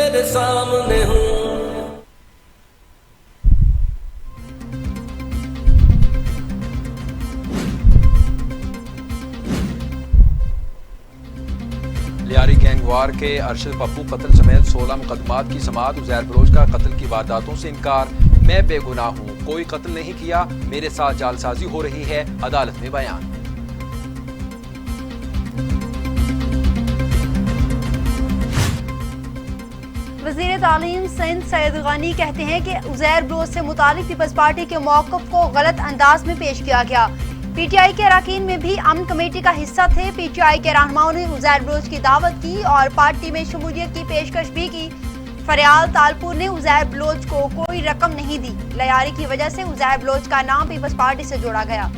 तेरे सामने हूँ। लियारी गैंगवार के अरशद पप्पू कत्ल समेत 16 मुकदमात की समाअत। उज़ैर बलोच का कत्ल की वारदातों से इनकार। मैं बेगुनाह हूँ, कोई कत्ल नहीं किया, मेरे साथ जालसाजी हो रही है, अदालत में बयान। वज़ीर तालीम सिंध सैयद गनी कहते हैं कि उज़ैर बलोच से मुतालिक पीपल्स पार्टी के मौक़िफ़ को गलत अंदाज में पेश किया गया। पीटीआई के अरकान में भी अमन कमेटी का हिस्सा थे। पीटीआई के रहनुमाओं ने उज़ैर बलोच की दावत की और पार्टी में शमूलियत की पेशकश भी की। फरियाल तालपुर ने उज़ैर बलोच को कोई रकम नहीं दी। लियारी की वजह से उज़ैर बलोच का नाम पीपल्स पार्टी से जोड़ा गया।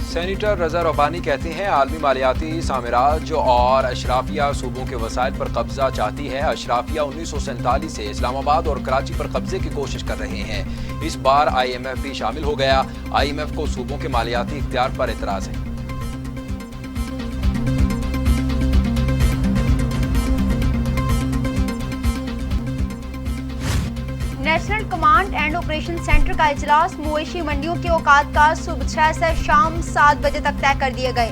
सेनेटर रज़ा रब्बानी कहते हैं आलमी मालियाती साम्राज्य और अशराफिया सूबों के वसाइल पर कब्जा चाहती है। अशराफिया 1947 से इस्लामाबाद और कराची पर कब्जे की कोशिश कर रहे हैं। इस बार IMF भी शामिल हो गया। IMF को सूबों के मालियाती इख्तियार पर एतराज है। National command and operation centre का इजलास मवेशी मंडियों के औकात का सुबह 6 से शाम 7 बजे तक तय कर दिए गए।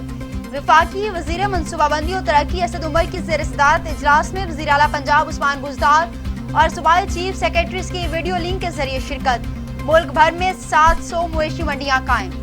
वफाकी वजीर मनसूबाबंदी और तरक्की असद उमर की ज़ेर सदारत इजलास में वज़ीर आला पंजाब उस्मान बुज़दार और सूबाई चीफ सेक्रेटरीज की वीडियो लिंक के जरिए शिरकत। मुल्क भर में 700 मवेशी मंडियां कायम।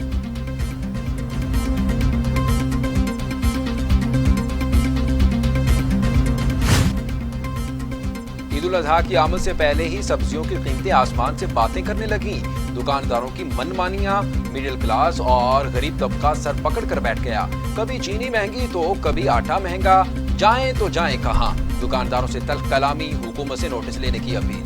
ईद उल अजहा की आमद से पहले ही सब्जियों की कीमतें आसमान से बातें करने लगी। दुकानदारों की मनमानियां, मिडिल क्लास और गरीब तबका सर पकड़ कर बैठ गया। कभी चीनी महंगी तो कभी आटा महंगा, जाएं तो जाएं कहां। दुकानदारों से तल्ख कलामी, हुकूमत से नोटिस लेने की अपील।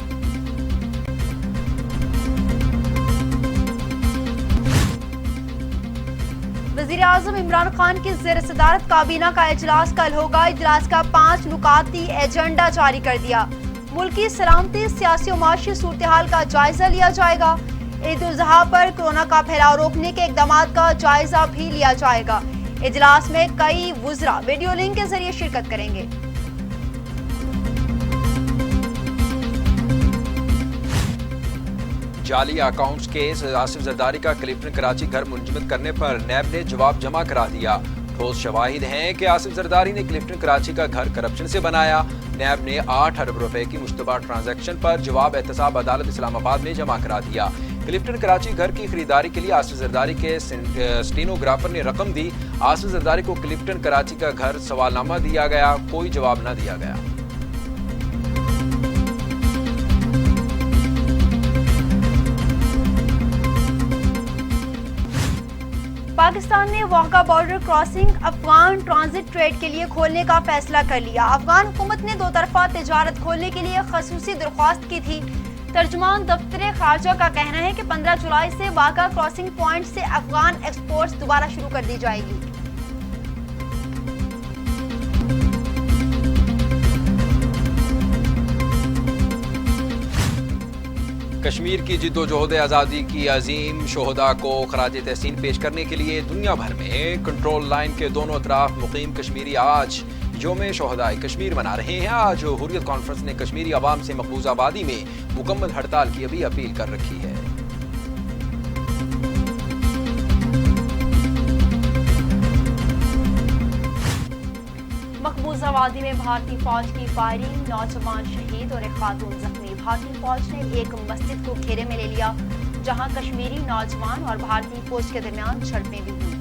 वज़ीर आज़म इमरान खान की ज़ेर सदारत काबीना का इजलास कल होगा। इजलास का 5 नुकाती एजेंडा जारी कर दिया। मुल्की सलामती, सियासी और माशी सूरत-ए-हाल का जायजा लिया जाएगा। ईद उल अज़हा पर कोरोना का फैलाव रोकने के इक़दामात का जायजा भी लिया जाएगा। इजलास में कई वुज़रा वीडियो लिंक के जरिए शिरकत करेंगे। जाली अकाउंट्स केस आसिफ जरदारी का क्लिफ्टन कराची घर मुंजमद करने पर नैब ने जवाब जमा करा दिया। ठोस शवाहिद हैं कि आसिफ जरदारी ने क्लिफ्टन कराची का घर करप्शन से बनाया। नैब ने 8 अरब रुपए की मुश्तबा ट्रांजैक्शन पर जवाब एहतसाब अदालत इस्लामाबाद में जमा करा दिया। क्लिफ्टन कराची घर की खरीदारी के लिए आसिफ जरदारी के स्टेनोग्राफर ने रकम दी। आसिफ जरदारी को क्लिफ्टन कराची का घर सवालनामा दिया गया, कोई जवाब न दिया गया। पाकिस्तान ने Wagah border crossing Afghan transit trade के लिए खोलने का फैसला कर लिया। अफगान हुकूमत ने 2 तरफा तिजारत खोलने के लिए खसूसी दरख्वास्त की थी। तर्जुमान दफ्तर खारजा का कहना है कि 15 जुलाई से वाघा क्रॉसिंग पॉइंट से अफगान एक्सपोर्ट्स दोबारा शुरू कर दी जाएगी। कश्मीर की जिद्दोजहद आज़ादी की अजीम शोहदा को खराज तहसीन पेश करने के लिए दुनिया भर में कंट्रोल लाइन के दोनों तरफ मुकीम कश्मीरी आज यौम शोहदाए कश्मीर मना रहे हैं। आज हुर्रियत कॉन्फ्रेंस ने कश्मीरी अवाम से मकबूजा आबादी में मुकम्मल हड़ताल की भी अपील कर रखी है। मकबूजा वादी में भारतीय फौज की फायरिंग, नौजवान शहीद और एक खातून जख्मी। भारतीय फौज ने एक मस्जिद को घेरे में ले लिया, जहां कश्मीरी नौजवान और भारतीय फौज के दरमियान झड़पें भी हुई।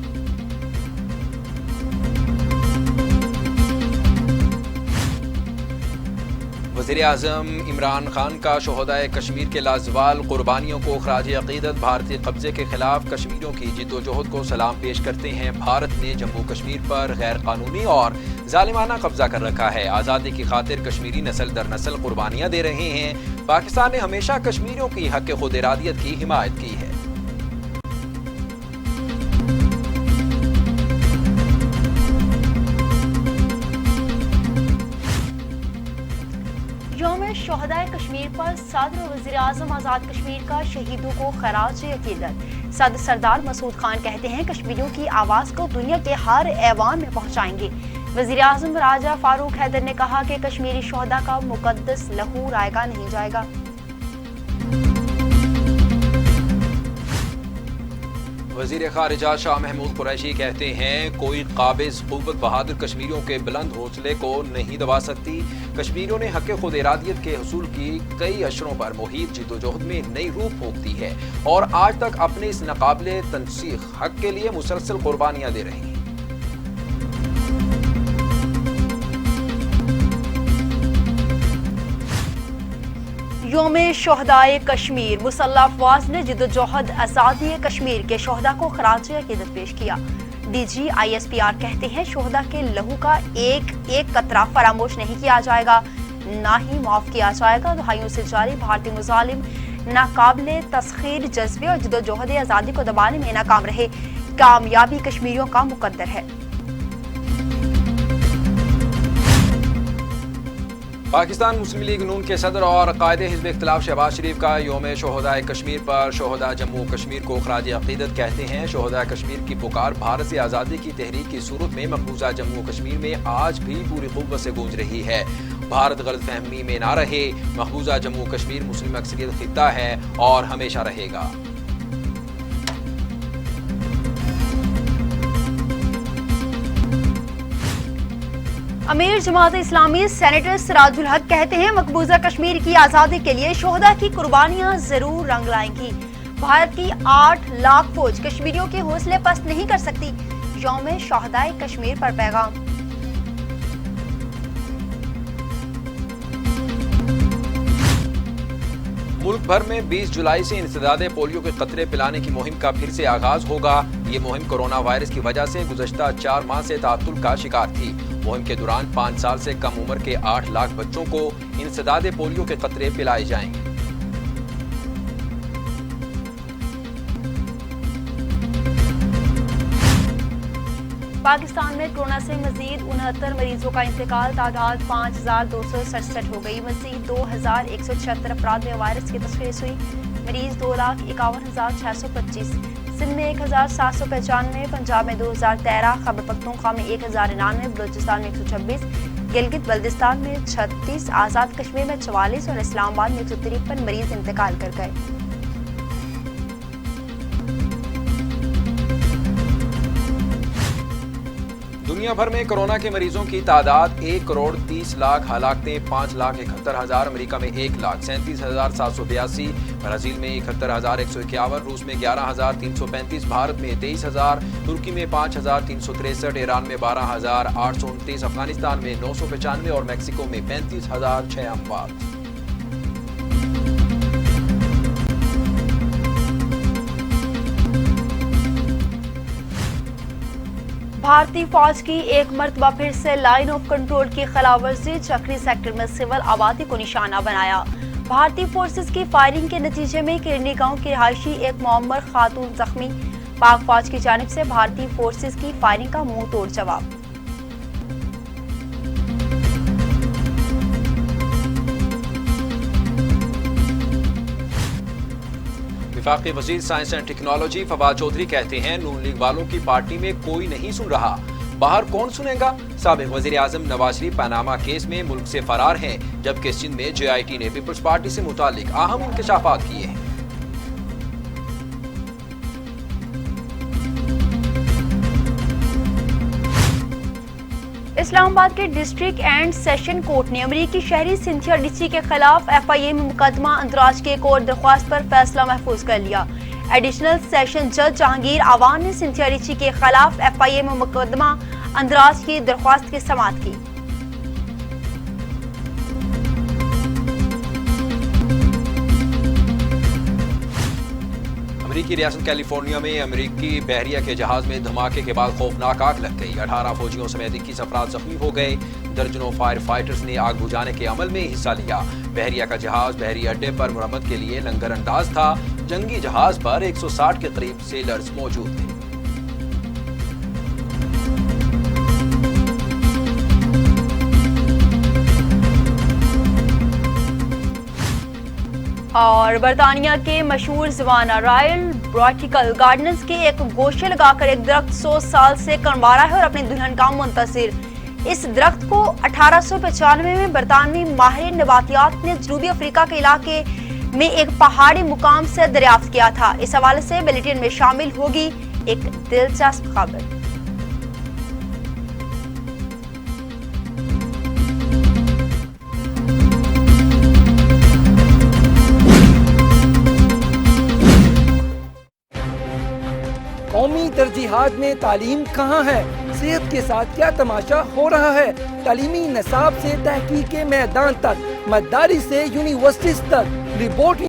वज़ीर आज़म इमरान खान का शोहदाए कश्मीर के लाजवाल कुर्बानियों को खराज अक़ीदत, भारतीय कब्जे के खिलाफ कश्मीरियों की जिद्दोजहद को सलाम पेश करते हैं। भारत ने जम्मू कश्मीर पर गैर कानूनी और जालिमाना कब्जा कर रखा है। आज़ादी की खातिर कश्मीरी नस्ल दर नस्ल कुर्बानियाँ दे रहे हैं। पाकिस्तान ने हमेशा कश्मीरियों की हक़ खुद इरादियत की हिमायत की है। शोहदाए कश्मीर पर सदर वज़ीर आज़म आज़ाद कश्मीर का शहीदों को खराज अक़ीदत। صدر سردار مسعود خان کہتے ہیں کشمیریوں کی آواز کو دنیا کے ہر ایوان میں پہنچائیں گے۔ وزیر اعظم راجہ فاروق حیدر نے کہا کہ کشمیری شہداء کا مقدس لہو رائے گا نہیں جائے گا۔ وزیر خارجہ شاہ محمود قریشی کہتے ہیں کوئی قابض قوت بہادر کشمیریوں کے بلند حوصلے کو نہیں دبا سکتی۔ کشمیریوں نے حق خود ارادیت کے حصول کی کئی اشروں پر محیط جدوجہد میں نئی روح پھونک دی ہے اور آج تک اپنے اس ناقابل تنسیخ حق کے لیے مسلسل قربانیاں دے رہی ہیں۔ یوم شہدائے کشمیر، مسلح افواج نے جدوجہد آزادی کشمیر کے شہداء کو خراج عقیدت پیش کیا۔ ڈی جی ISPR کہتے ہیں شہداء کے لہو کا ایک ایک قطرہ فراموش نہیں کیا جائے گا، نہ ہی معاف کیا جائے گا۔ دہائیوں سے جاری بھارتی مظالم ناقابل تسخیر جذبے اور جدوجہد آزادی کو دبانے میں ناکام رہے۔ کامیابی کشمیریوں کا مقدر ہے۔ پاکستان مسلم لیگ نون کے صدر اور قائد حزب اختلاف شہباز شریف کا یوم شہدائے کشمیر پر شہداء جموں کشمیر کو خراج عقیدت کہتے ہیں شہداء کشمیر کی پکار بھارت سے آزادی کی تحریک کی صورت میں مقبوضہ جموں کشمیر میں آج بھی پوری قوت سے گونج رہی ہے۔ بھارت غلط فہمی میں نہ رہے، مقبوضہ جموں کشمیر مسلم اکثریت خطہ ہے اور ہمیشہ رہے گا۔ امیر جماعت اسلامی سینیٹر سراج الحق کہتے ہیں مقبوضہ کشمیر کی آزادی کے لیے شہداء کی قربانیاں ضرور رنگ لائیں گی۔ بھارت کی 8 لاکھ فوج کشمیریوں کے حوصلے پست نہیں کر سکتی۔ یوم شہدائے کشمیر پر پیغام۔ ملک بھر میں 20 جولائی سے انسداد پولیو کے قطرے پلانے کی مہم کا پھر سے آغاز ہوگا۔ یہ مہم کورونا وائرس کی وجہ سے گزشتہ 4 ماہ سے تعطل کا شکار تھی۔ مہم کے دوران 5 سال سے کم عمر کے 8 لاکھ بچوں کو انسداد پولیو کے قطرے پلائے جائیں گے۔ پاکستان میں کورونا سے مزید 69 مریضوں کا انتقال، تعداد 5267 ہو گئی۔ مزید 2176 افراد میں وائرس کی تشخیص ہوئی۔ مریض 2,51,625۔ سندھ میں 1,795، پنجاب میں 2,013، خیبر پختونخوا میں 1,099، بلوچستان میں 126، گلگت بلتستان میں 36، آزاد کشمیر میں 44 اور اسلام آباد میں 153 مریض انتقال کر گئے۔ دنیا بھر میں کورونا کے مریضوں کی تعداد 1,30,00,000، ہلاکتیں 5,71,000، امریکہ میں 1,37,782، برازیل میں 71,151، روس میں 11,335، بھارت میں 23,000، ترکی میں 5,363، ایران میں 12,829، افغانستان میں 995 اور میکسیکو میں 35,006 اموات۔ بھارتی فوج کی ایک مرتبہ پھر سے لائن آف کنٹرول کی خلاف ورزی، چکری سیکٹر میں سول آبادی کو نشانہ بنایا۔ بھارتی فورسز کی فائرنگ کے نتیجے میں کرنی گاؤں کی رہائشی ایک معمر خاتون زخمی، پاک فوج کی جانب سے بھارتی فورسز کی فائرنگ کا منہ توڑ جواب۔ وفاقی وزیر science and technology Fawad Chaudhry کہتے ہیں نون لیگ والوں کی پارٹی میں کوئی نہیں سن رہا، باہر کون سنے گا؟ سابق وزیر اعظم نواز شریف پاناما کیس میں ملک سے فرار ہیں، جبکہ سندھ میں JIT نے پیپلز پارٹی سے متعلق اہم انکشافات کیے ہیں۔ اسلام آباد کے ڈسٹرکٹ اینڈ سیشن کورٹ نے امریکی شہری سنتھیا ریچی کے خلاف FIA میں مقدمہ اندراج کی ایک اور درخواست پر فیصلہ محفوظ کر لیا۔ ایڈیشنل سیشن جج جہانگیر آوان نے سنتھیا ریچی کے خلاف FIA میں مقدمہ اندراج کی درخواست کی سماعت کی۔ امریکی ریاست کیلیفورنیا میں امریکی بحریہ کے جہاز میں دھماکے کے بعد خوفناک آگ لگ گئی، 18 فوجیوں سمیت 21 افراد زخمی ہو گئے، درجنوں فائر فائٹرز نے آگ بجھانے کے عمل میں حصہ لیا۔ بحریہ کا جہاز بحری اڈے پر مرمت کے لیے لنگر انداز تھا، جنگی جہاز پر 160 کے قریب سیلرز موجود تھے۔ اور برطانیہ کے مشہور زبان رائل बोटानिकल गार्डन्स के एक गोशे लगाकर एक दरख्त 100 साल से कणवा रहा है और अपनी दुल्हन का मुंतजिर। इस दरख्त को 1895 में बरतानवी माहिर नबातियात ने जनूबी अफ्रीका के इलाके में एक पहाड़ी मुकाम से दरियाफ्त किया था। इस हवाले से बुलेटिन में शामिल होगी एक दिलचस्प खबर। कौमी तरजीहात में तालीम कहाँ है? सेहत के साथ क्या तमाशा हो रहा है? तालीमी निसाब से तहकीक के मैदान तक, मदारिस से यूनिवर्सिटीज तक, रिपोर्ट